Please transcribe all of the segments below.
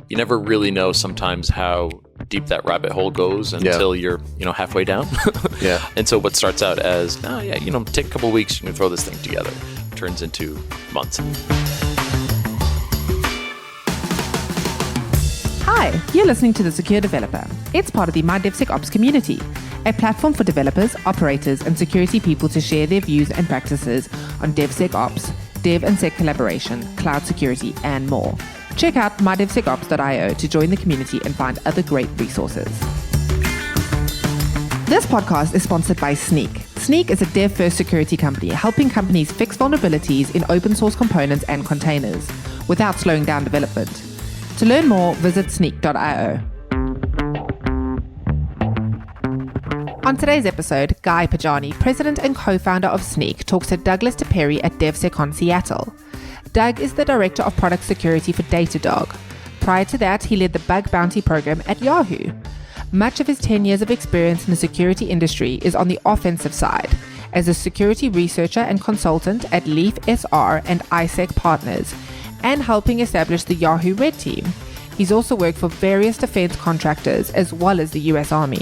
you never really know sometimes how deep that rabbit hole goes until you're, halfway down. Yeah. And so what starts out as, take a couple of weeks, you can throw this thing together, turns into months. Hi, you're listening to The Secure Developer. It's part of the MyDevSecOps community, a platform for developers, operators, and security people to share their views and practices on DevSecOps, Dev and Sec collaboration, cloud security, and more. Check out mydevsecops.io to join the community and find other great resources. This podcast is sponsored by Snyk. Snyk is a dev-first security company helping companies fix vulnerabilities in open source components and containers without slowing down development. To learn more, visit snyk.io. On today's episode, Guy Podjarny, president and co-founder of Snyk, talks to Douglas DePerry at DevSecCon Seattle. Doug is the director of product security for Datadog. Prior to that, he led the bug bounty program at Yahoo. Much of his 10 years of experience in the security industry is on the offensive side, as a security researcher and consultant at LeafSR and iSEC partners, and helping establish the Yahoo Red Team. He's also worked for various defense contractors as well as the US Army.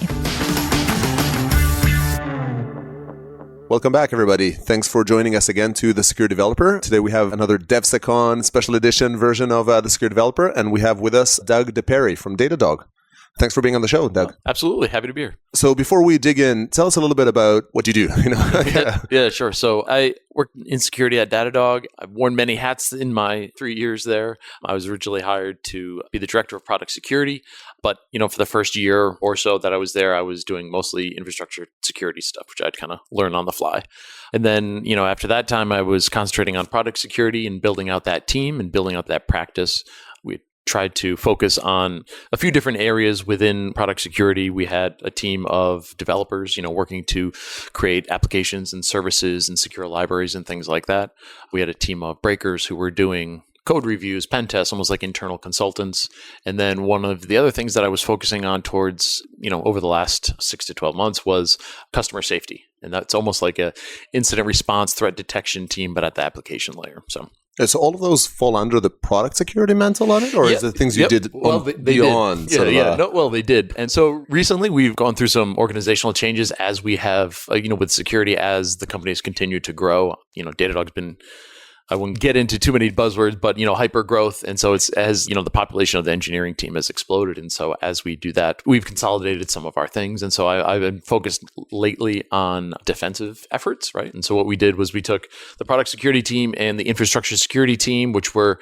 Welcome back, everybody. Thanks for joining us again to The Secure Developer. Today we have another DevSecCon special edition version of The Secure Developer, and we have with us Doug DePerry from Datadog. Thanks for being on the show, Doug. Absolutely. Happy to be here. So before we dig in, tell us a little bit about what you do. Yeah, sure. So I work in security at Datadog. I've worn many hats in my 3 years there. I was originally hired to be the director of product security. But, for the first year or so that I was there, I was doing mostly infrastructure security stuff, which I'd kind of learn on the fly. And then, after that time, I was concentrating on product security and building out that team and building out that practice. We tried to focus on a few different areas within product security. We had a team of developers, working to create applications and services and secure libraries and things like that. We had a team of breakers who were doing code reviews, pen tests, almost like internal consultants. And then one of the other things that I was focusing on towards, over the last 6 to 12 months was customer safety. And that's almost like a incident response threat detection team, but at the application layer. So all of those fall under the product security mantle on it? Or is it things you did beyond? They did. And so recently we've gone through some organizational changes as we have, with security as the company has continued to grow. Datadog's been, I won't get into too many buzzwords, but, hyper growth. And so it's as, the population of the engineering team has exploded. And so as we do that, we've consolidated some of our things. And so I've been focused lately on defensive efforts, right? And so what we did was we took the product security team and the infrastructure security team, which were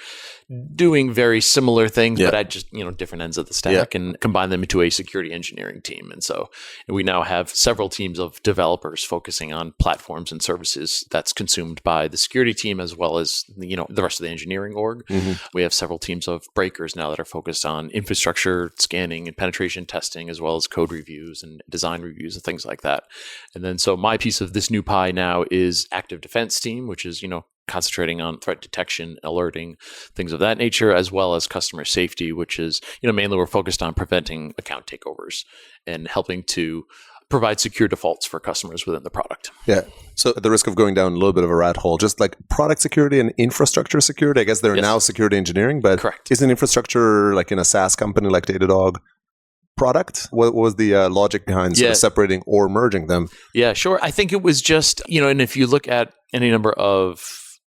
doing very similar things, but at just, different ends of the stack and combine them into a security engineering team. And so we now have several teams of developers focusing on platforms and services that's consumed by the security team as well as, the rest of the engineering org. Mm-hmm. We have several teams of breakers now that are focused on infrastructure scanning and penetration testing, as well as code reviews and design reviews and things like that. And then, so my piece of this new pie now is active defense team, which is, concentrating on threat detection, alerting, things of that nature, as well as customer safety, which is, mainly we're focused on preventing account takeovers and helping to provide secure defaults for customers within the product. Yeah. So at the risk of going down a little bit of a rat hole, just like product security and infrastructure security, I guess they're now security engineering, but correct. Isn't infrastructure like in a SaaS company like Datadog product? What was the logic behind sort of separating or merging them? Yeah, sure. I think it was just, and if you look at any number of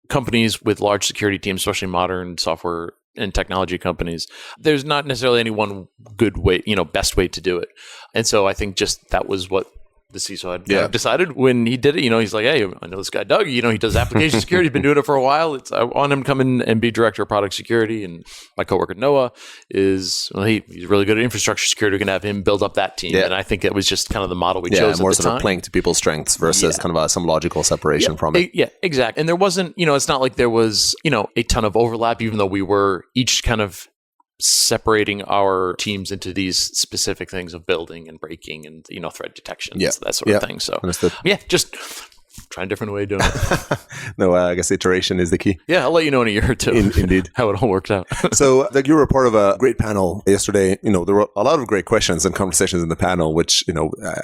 companies with large security teams, especially modern software and technology companies, there's not necessarily any one good way, best way to do it. And so I think just that was what the CISO had decided when he did it. He's like, hey, I know this guy, Doug, he does application security. He's been doing it for a while. I want him to come in and be director of product security. And my coworker, Noah, he's really good at infrastructure security. We can have him build up that team. Yeah. And I think it was just kind of the model we chose more at the sort time. Of playing to people's strengths versus kind of some logical separation from it. Yeah, exactly. And there wasn't, it's not like there was, a ton of overlap, even though we were each kind of separating our teams into these specific things of building and breaking and threat detection, that sort of thing. So understood. Just trying a different way of doing it. No, I guess iteration is the key. Yeah, I'll let you know in a year or two. Indeed. How it all works out. So, Doug, you were part of a great panel yesterday. There were a lot of great questions and conversations in the panel, which,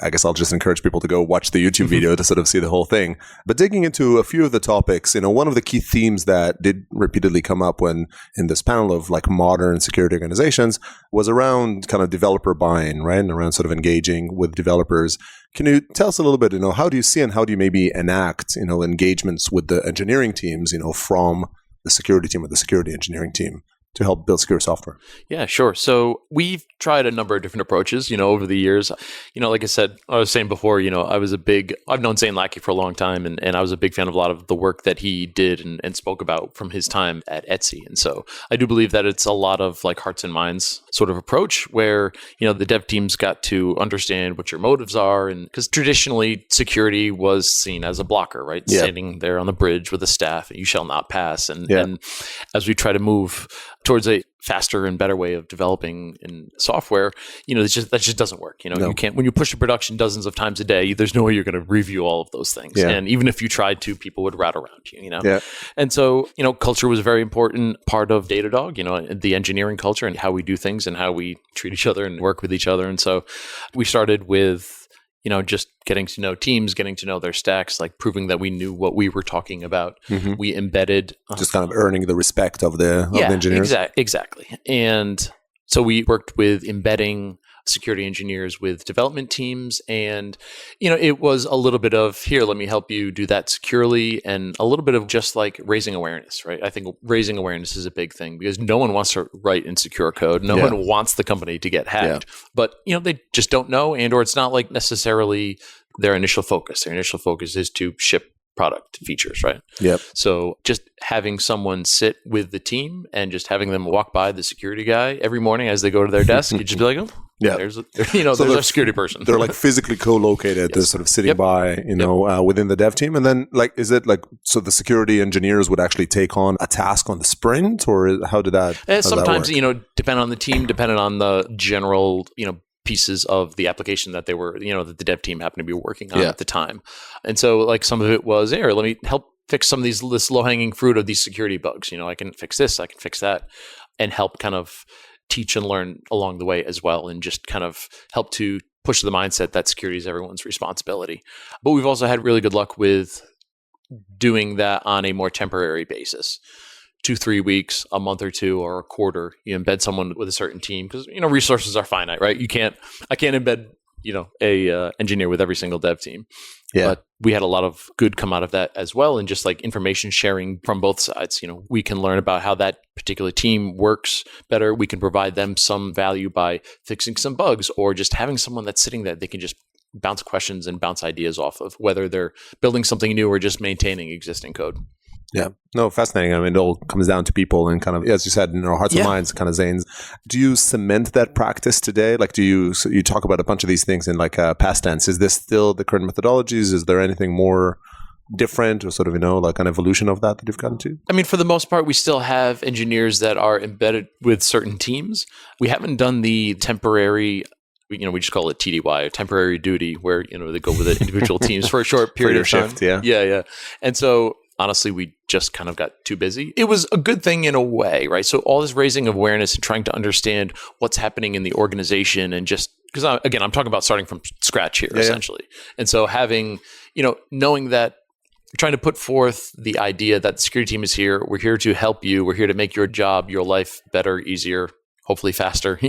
I guess I'll just encourage people to go watch the YouTube video to sort of see the whole thing. But digging into a few of the topics, one of the key themes that did repeatedly come up when in this panel of like modern security organizations was around kind of developer buy-in, right? And around sort of engaging with developers. Can you tell us a little bit, how do you see and how do you maybe enact, engagements with the engineering teams, from the security team or the security engineering team to help build secure software? Yeah, sure. So we've tried a number of different approaches, over the years. Like I said, I was saying before, I've known Zane Lackey for a long time, and I was a big fan of a lot of the work that he did and spoke about from his time at Etsy. And so I do believe that it's a lot of like hearts and minds sort of approach where, the dev teams got to understand what your motives are. And because traditionally security was seen as a blocker, right? Yeah. Standing there on the bridge with a staff, you shall not pass. And as we try to move towards a faster and better way of developing in software, that just doesn't work. No. You can't, when you push to production dozens of times a day, there's no way you're going to review all of those things. Yeah. And even if you tried to, people would rat around you, Yeah. And so, culture was a very important part of Datadog, the engineering culture and how we do things and how we treat each other and work with each other. And so we started with just getting to know teams, getting to know their stacks, like proving that we knew what we were talking about. Mm-hmm. We embedded... just kind of earning the respect of the engineers. Exactly. And so we worked with embedding security engineers with development teams. And, it was a little bit of, here, let me help you do that securely, and a little bit of just like raising awareness, right? I think raising awareness is a big thing because no one wants to write insecure code. No one wants the company to get hacked. Yeah. But, they just don't know, or it's not like necessarily their initial focus. Their initial focus is to ship product features, right? Yep. So just having someone sit with the team and just having them walk by the security guy every morning as they go to their desk, you just be like, oh, yeah, there's a security person. They're like physically co-located. They're sort of sitting by, within the dev team. And then is it like, so the security engineers would actually take on a task on the sprint, or how did that? Sometimes, depending on the team, depending on the general, pieces of the application that they were, that the dev team happened to be working on at the time. And so like some of it was, here, let me help fix some of this low-hanging fruit of these security bugs. I can fix this, I can fix that, and help kind of teach and learn along the way as well, and just kind of help to push the mindset that security is everyone's responsibility. But we've also had really good luck with doing that on a more temporary basis. 2-3 weeks, a month or two, or a quarter, you embed someone with a certain team because resources are finite, right? I can't embed a engineer with every single dev team. Yeah. But we had a lot of good come out of that as well, and just like information sharing from both sides. We can learn about how that particular team works better. We can provide them some value by fixing some bugs, or just having someone that's sitting there they can just bounce questions and bounce ideas off of, whether they're building something new or just maintaining existing code. Yeah. No, fascinating. I mean, it all comes down to people and kind of, as you said, hearts and minds, kind of Zane's. Do you cement that practice today? Like, you talk about a bunch of these things in like past tense. Is this still the current methodologies? Is there anything more different or sort of, like an evolution of that you've gotten to? I mean, for the most part, we still have engineers that are embedded with certain teams. We haven't done the temporary, we just call it TDY, or temporary duty, where, they go with the individual teams for a short period of time. Shift, yeah. Yeah. And so, honestly, we just kind of got too busy. It was a good thing in a way, right? So all this raising of awareness and trying to understand what's happening in the organization, and just because I'm talking about starting from scratch here, essentially. And so having, knowing that, trying to put forth the idea that the security team is here, we're here to help you, we're here to make your job, your life better, easier, hopefully faster,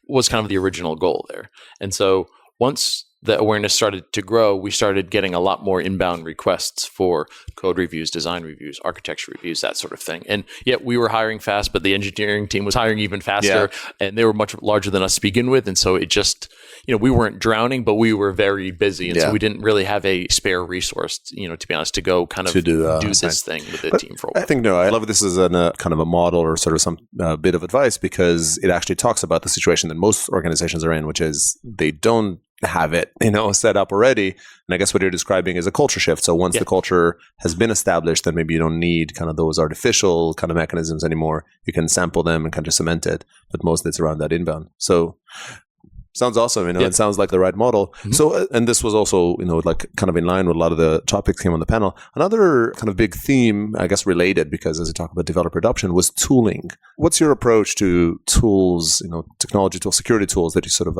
was kind of the original goal there. And so once the awareness started to grow, we started getting a lot more inbound requests for code reviews, design reviews, architecture reviews, that sort of thing. And yet we were hiring fast, but the engineering team was hiring even faster, and they were much larger than us to begin with. And so it just, we weren't drowning, but we were very busy. And so we didn't really have a spare resource, to be honest, to go kind of do this thing with the team for a while. I think, I love this as a kind of a model or sort of some bit of advice, because it actually talks about the situation that most organizations are in, which is they don't have it, set up already. And I guess what you're describing is a culture shift. So once the culture has been established, then maybe you don't need kind of those artificial kind of mechanisms anymore. You can sample them and kind of cement it, but mostly it's around that inbound. So Sounds awesome. It sounds like the right model. So, and this was also, like kind of in line with a lot of the topics came on the panel. Another kind of big theme, I guess, related, because as we talk about developer adoption, was tooling. What's your approach to tools, technology tools, security tools that you sort of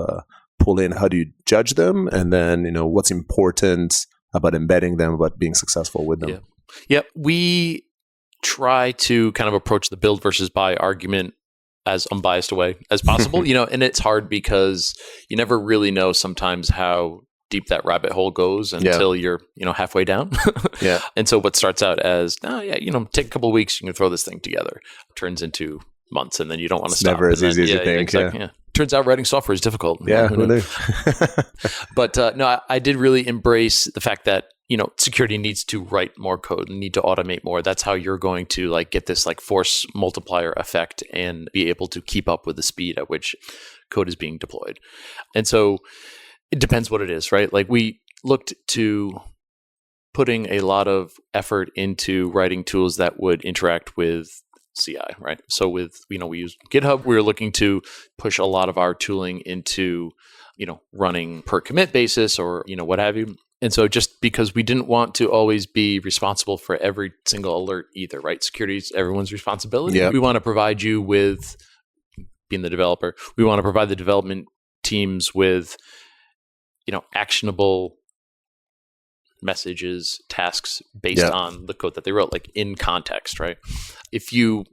pull in? How do you judge them? And then, what's important about embedding them, about being successful with them? Yeah. We try to kind of approach the build versus buy argument as unbiased a way as possible, and it's hard because you never really know sometimes how deep that rabbit hole goes until you're, halfway down. And so what starts out as, take a couple of weeks, you can throw this thing together, turns into months, and then you don't want to stop. Never as easy as you think. Exactly, Turns out writing software is difficult. Yeah, who knew? But no, I did really embrace the fact that, security needs to write more code and need to automate more. That's how you're going to get this force multiplier effect and be able to keep up with the speed at which code is being deployed. And so it depends what it is, right? We looked to putting a lot of effort into writing tools that would interact with CI, right? So with, we use GitHub, we were looking to push a lot of our tooling into, running per commit basis or, what have you. And so just because we didn't want to always be responsible for every single alert either, right? Security is everyone's responsibility. Yep. We want to provide you with, being the developer, we want to provide the development teams with, actionable messages, tasks based on the code that they wrote, in context, right? If you,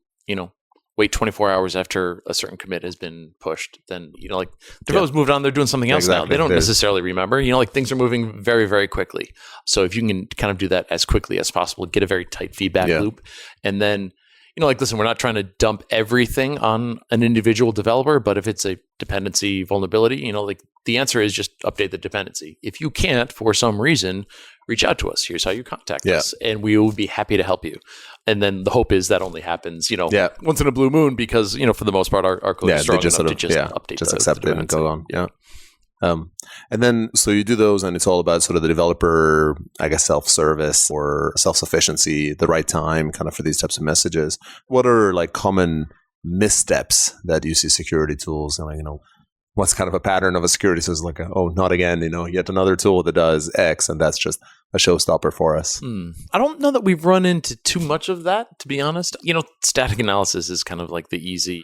wait 24 hours after a certain commit has been pushed, then, developers moved on, they're doing something else now. They don't necessarily remember, things are moving very, very quickly. So if you can kind of do that as quickly as possible, get a very tight feedback loop. And then, listen, we're not trying to dump everything on an individual developer, but if it's a dependency vulnerability, the answer is just update the dependency. If you can't, for some reason, reach out to us. Here's how you contact us, and we will be happy to help you. And then the hope is that only happens, once in a blue moon, because, for the most part, our code is strong enough to just update just accept it and go on. And then, so you do those, and it's all about sort of the developer, I guess, self-service or self-sufficiency, the right time kind of for these types of messages. What are common missteps that you see security tools? And what's kind of a pattern of a security says oh, not again, yet another tool that does X, and that's just a showstopper for us. I don't know that we've run into too much of that, to be honest. Static analysis is kind of the easy,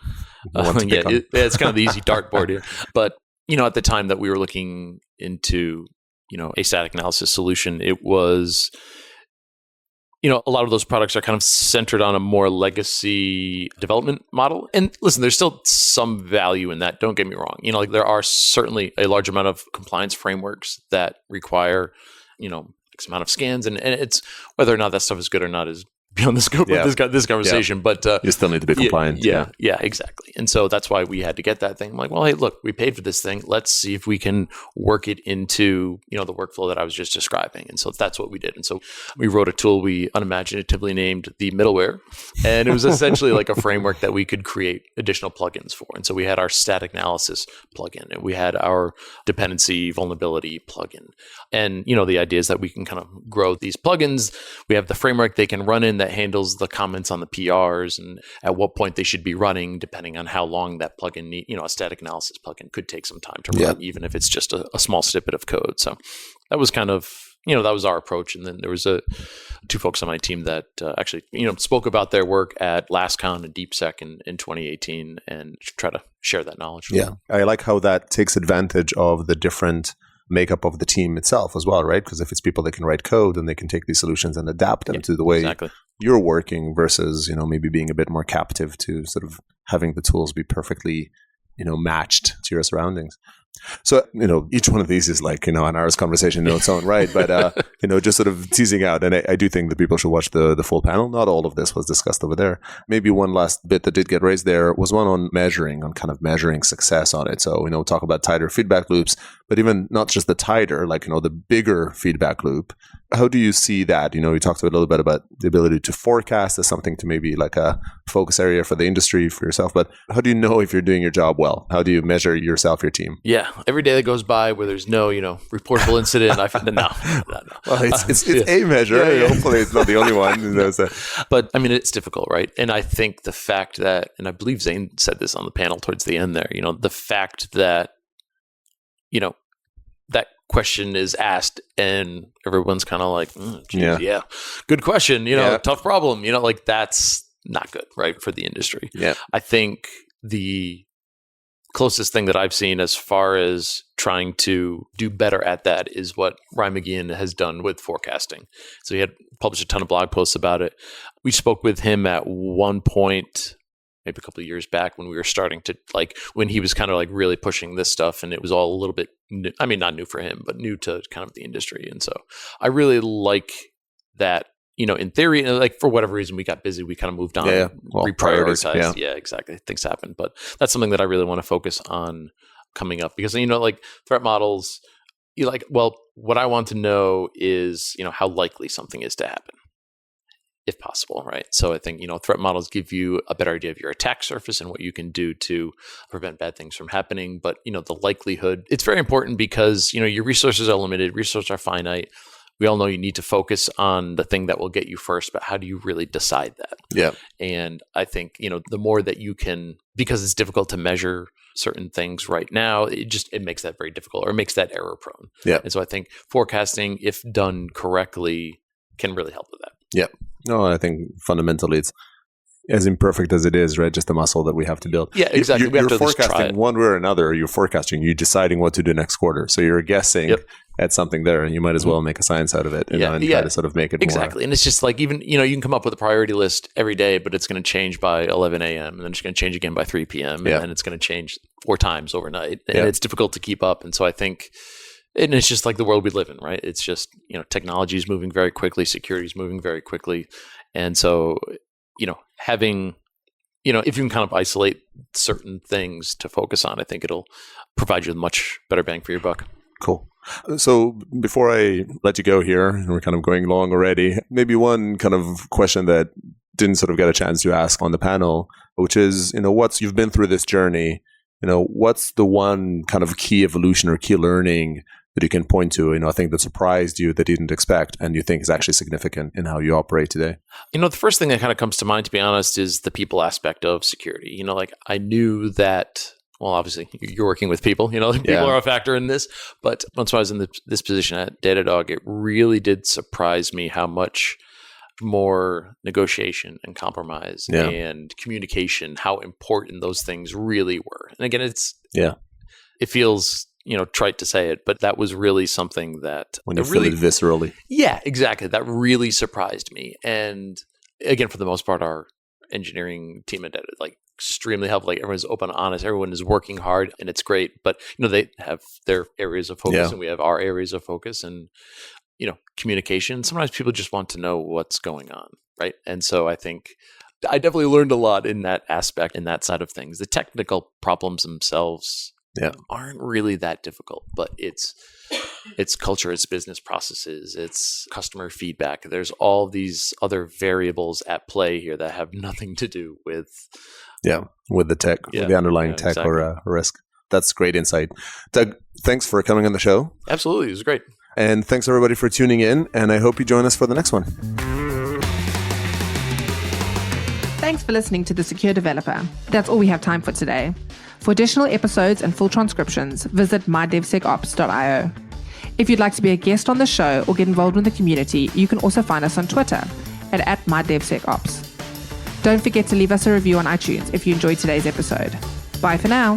it's kind of the easy dartboard here. But at the time that we were looking into, a static analysis solution, it was, a lot of those products are kind of centered on a more legacy development model. And listen, there's still some value in that. Don't get me wrong. There are certainly a large amount of compliance frameworks that require, X amount of scans. And it's whether or not that stuff is good or not is beyond the scope of this conversation. But you still need to be compliant. Yeah, exactly. And so that's why we had to get that thing. I'm like, well, hey, look, we paid for this thing. Let's see if we can work it into, the workflow that I was just describing. And so that's what we did. And so we wrote a tool we unimaginatively named the middleware. And it was essentially a framework that we could create additional plugins for. And so we had our static analysis plugin, and we had our dependency vulnerability plugin. And, the idea is that we can kind of grow these plugins. We have the framework they can run in that handles the comments on the PRs and at what point they should be running, depending on how long that plugin need. A static analysis plugin could take some time to run, even if it's just a small snippet of code. So that was kind of, that was our approach. And then there was two folks on my team that actually, spoke about their work at LastCon and DeepSec in 2018 and try to share that knowledge. Yeah. I like how that takes advantage of the different makeup of the team itself as well, right? Because if it's people that can write code, and they can take these solutions and adapt them to the way you're working versus, maybe being a bit more captive to sort of having the tools be perfectly, matched to your surroundings. So, each one of these is an hour's conversation in its own right, but, just sort of teasing out. And I do think that people should watch the full panel. Not all of this was discussed over there. Maybe one last bit that did get raised there was one on measuring success on it. So, talk about tighter feedback loops, but even not just the tighter, the bigger feedback loop. How do you see that? You talked a little bit about the ability to forecast as something to maybe a focus area for the industry, for yourself, but how do you know if you're doing your job well? How do you measure yourself, your team? Yeah. Every day that goes by where there's no, reportable incident, no. Well, it's a measure. Hopefully it's not the only one. But it's difficult, right? And I think the fact that, and I believe Zane said this on the panel towards the end there, the fact that that question is asked and everyone's kind of like, yeah, good question, tough problem, like that's not good, right, for the industry. Yeah. I think the closest thing that I've seen as far as trying to do better at that is what Ryan McGeehan has done with forecasting. So he had published a ton of blog posts about it. We spoke with him at one point, maybe a couple of years back, when we were starting to when he was kind of really pushing this stuff, and it was all a little bit new. I mean, not new for him, but new to kind of the industry. And so I really like that, in theory, for whatever reason, we got busy, we kind of moved on, Well, reprioritized. Yeah, exactly. Things happen, but that's something that I really want to focus on coming up, because, threat models, what I want to know is, how likely something is to happen, if possible, right? So I think, threat models give you a better idea of your attack surface and what you can do to prevent bad things from happening. But, the likelihood, it's very important because, your resources are limited, resources are finite. We all know you need to focus on the thing that will get you first, but how do you really decide that? Yeah. And I think, the more that you can, because it's difficult to measure certain things right now, it makes that very difficult, or it makes that error prone. Yeah. And so I think forecasting, if done correctly, can really help with that. Yeah. No, I think fundamentally it's as imperfect as it is, right? Just a muscle that we have to build. Yeah, exactly. You're forecasting one way or another. You're forecasting. You're deciding what to do next quarter. So you're guessing at something there, and you might as well make a science out of it and try to sort of make it exactly. more. And it's just even, you can come up with a priority list every day, but it's going to change by 11 a.m. and then it's going to change again by 3 p.m. and then it's going to change 4 times overnight. And it's difficult to keep up. And so I think, and it's just the world we live in, right? It's just, technology is moving very quickly, security is moving very quickly. And so, having, if you can kind of isolate certain things to focus on, I think it'll provide you with much better bang for your buck. Cool. So before I let you go here, and we're kind of going long already, maybe one kind of question that didn't sort of get a chance to ask on the panel, which is, you've been through this journey, what's the one kind of key evolution or key learning that you can point to, a thing that surprised you that you didn't expect and you think is actually significant in how you operate today? The first thing that kind of comes to mind, to be honest, is the people aspect of security. I knew that, well, obviously you're working with people, people are a factor in this, but once I was in this position at Datadog, it really did surprise me how much more negotiation and compromise and communication, how important those things really were. And again, it feels trite to say it, but that was really something that when you feel it viscerally. Yeah, exactly. That really surprised me. And again, for the most part, our engineering team at Datadog, extremely helpful. Everyone's open and honest. Everyone is working hard, and it's great. But they have their areas of focus, and we have our areas of focus, and communication. Sometimes people just want to know what's going on, right? And so I think I definitely learned a lot in that aspect, in that side of things. The technical problems themselves aren't really that difficult, but it's culture, it's business processes, it's customer feedback. There's all these other variables at play here that have nothing to do with the tech, with the underlying tech or risk. That's great insight. Doug, thanks for coming on the show. Absolutely, it was great. And thanks everybody for tuning in, and I hope you join us for the next one. Thanks for listening to The Secure Developer. That's all we have time for today. For additional episodes and full transcriptions, visit mydevsecops.io. If you'd like to be a guest on the show or get involved in the community, you can also find us on Twitter at mydevsecops. Don't forget to leave us a review on iTunes if you enjoyed today's episode. Bye for now.